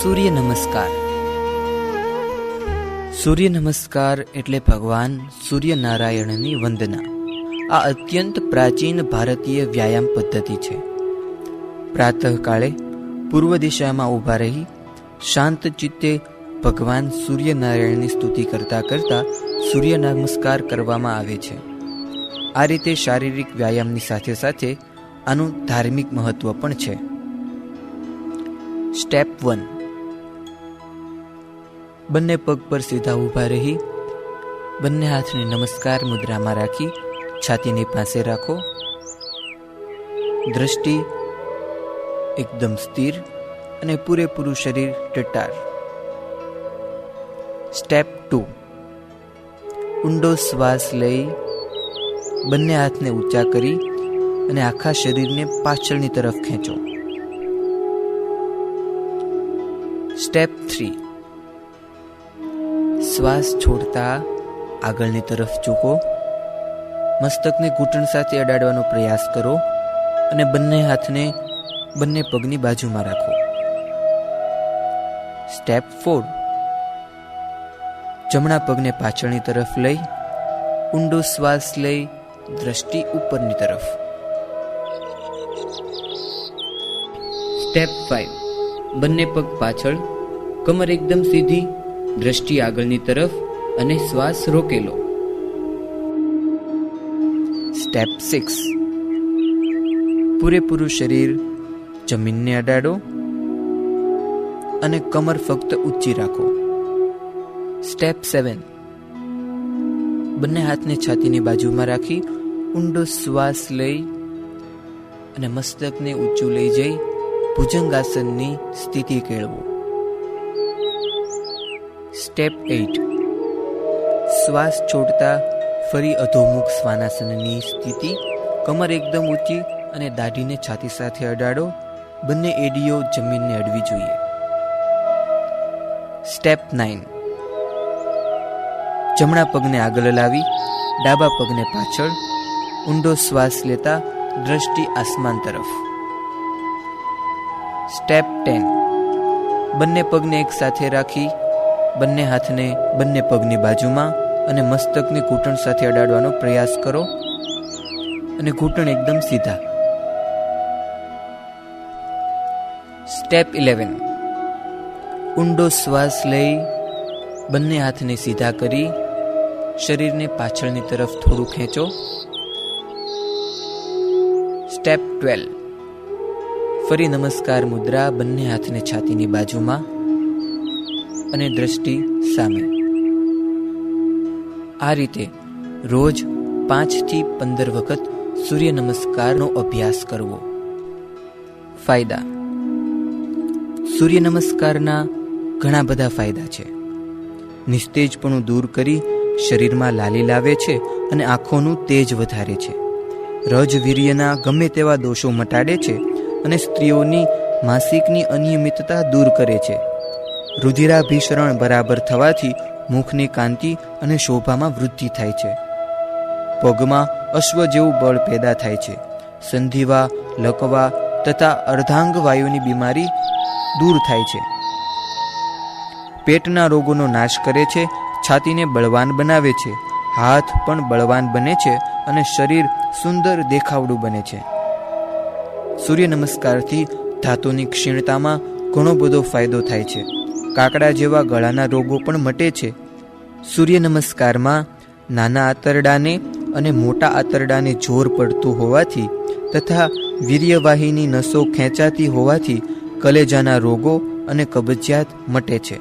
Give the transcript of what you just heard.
સૂર્ય નમસ્કાર. સૂર્ય નમસ્કાર એટલે ભગવાન સૂર્યનારાયણની વંદના. આ અત્યંત પ્રાચીન ભારતીય વ્યાયામ પદ્ધતિ છે. પ્રાતઃકાળે પૂર્વ દિશામાં ઊભા રહી શાંત ચિત્તે ભગવાન સૂર્યનારાયણની સ્તુતિ કરતા કરતા સૂર્ય નમસ્કાર કરવામાં આવે છે. આ રીતે શારીરિક વ્યાયામની સાથે સાથે આનું ધાર્મિક મહત્વ પણ છે. સ્ટેપ 1. બંને પગ પર સીધા ઊભા રહી બંને હાથને નમસ્કાર મુદ્રામાં રાખી છાતીની પાસે રાખો. દ્રષ્ટિ એકદમ સ્થિર અને પૂરેપૂરું શરીર ટટાર. સ્ટેપ 2. ઊંડો શ્વાસ લઈ બંને હાથને ઊંચા કરી અને આખા શરીરને પાછળની તરફ ખેંચો. સ્ટેપ 3. શ્વાસ છોડતા આગળની તરફ ઝૂકો. મસ્તકને ઘૂંટણ સાથે અડાડવાનો પ્રયાસ કરો અને બંને હાથને બંને પગની બાજુમાં રાખો. સ્ટેપ 4. જમણા પગને પાછળની તરફ લઈ ઊંડો શ્વાસ લઈ દ્રષ્ટિ ઉપરની તરફ. સ્ટેપ 5. બંને પગ પાછળ, કમર એકદમ સીધી, દ્રષ્ટિ આગળની તરફ અને શ્વાસ રોકેલો. સ્ટેપ 6. પૂરેપૂરું શરીર જમીનને અડાડો અને કમર ફક્ત ઊંચી રાખો. સ્ટેપ 7. બંને હાથને છાતીની બાજુમાં રાખી ઊંડો શ્વાસ લઈ અને મસ્તકને ઊંચું લઈ જઈ ભુજંગાસનની સ્થિતિ કેળવો. સ્ટેપ 8. શ્વાસ છોડતા ફરી અધોમુખ શ્વાનાસનની સ્થિતિ. કમર એકદમ ઊંચી અને દાઢીને છાતી સાથે અડાડો. બંને એડીઓ જમીનને અડવી જોઈએ. સ્ટેપ 9. જમણા પગને આગળ લાવી ડાબા પગને પાછળ, ઊંડો શ્વાસ લેતા દ્રષ્ટિ આસમાન તરફ. સ્ટેપ 10. બંને પગને એક સાથે રાખી બંને હાથને બંને પગની બાજુમાં અને મસ્તકને ઘૂંટણ સાથે અડાડવાનો પ્રયાસ કરો અને ઘૂંટણ એકદમ સીધા. સ્ટેપ 11. ઊંડો શ્વાસ લઈ બંને હાથને સીધા કરી શરીરને પાછળની તરફ થોડું ખેંચો. સ્ટેપ 12. ફરી નમસ્કાર મુદ્રા, બંને હાથને છાતીની બાજુમાં અને દ્રષ્ટિ સામે. આ રીતે રોજ 5 થી 15 વખત સૂર્ય નમસ્કારનો અભ્યાસ કરવો. ફાયદા. સૂર્ય નમસ્કારના ઘણા બધા ફાયદા છે. નિસ્તેજપણું દૂર કરી શરીરમાં લાલી લાવે છે અને આંખોનું તેજ વધારે છે. રજવીર્યના ગમે તેવા દોષો મટાડે છે અને સ્ત્રીઓની માસિકની અનિયમિતતા દૂર કરે છે. રુધિરાભિસરણ બરાબર થવાથી મુખની કાંતિ અને શોભામાં વૃદ્ધિ થાય છે. પગમાં અશ્વ જેવું બળ પેદા થાય છે. સંધિવા, લકવા તથા અર્ધાંગ વાયુની બીમારી દૂર થાય છે. પેટના રોગોનો નાશ કરે છે. છાતીને બળવાન બનાવે છે. હાથ પણ બળવાન બને છે અને શરીર સુંદર દેખાવડું બને છે. સૂર્ય નમસ્કારથી ધાતુની ક્ષીણતામાં ઘણો બધો ફાયદો થાય છે. કાકડા જેવા ગળાના રોગો પણ મટે છે. સૂર્ય નમસ્કારમાં નાના આંતરડાને અને મોટા આંતરડાને જોર પડતું હોવાથી તથા વીર્યવાહિની નસો ખેંચાતી હોવાથી કલેજાના રોગો અને કબજિયાત મટે છે.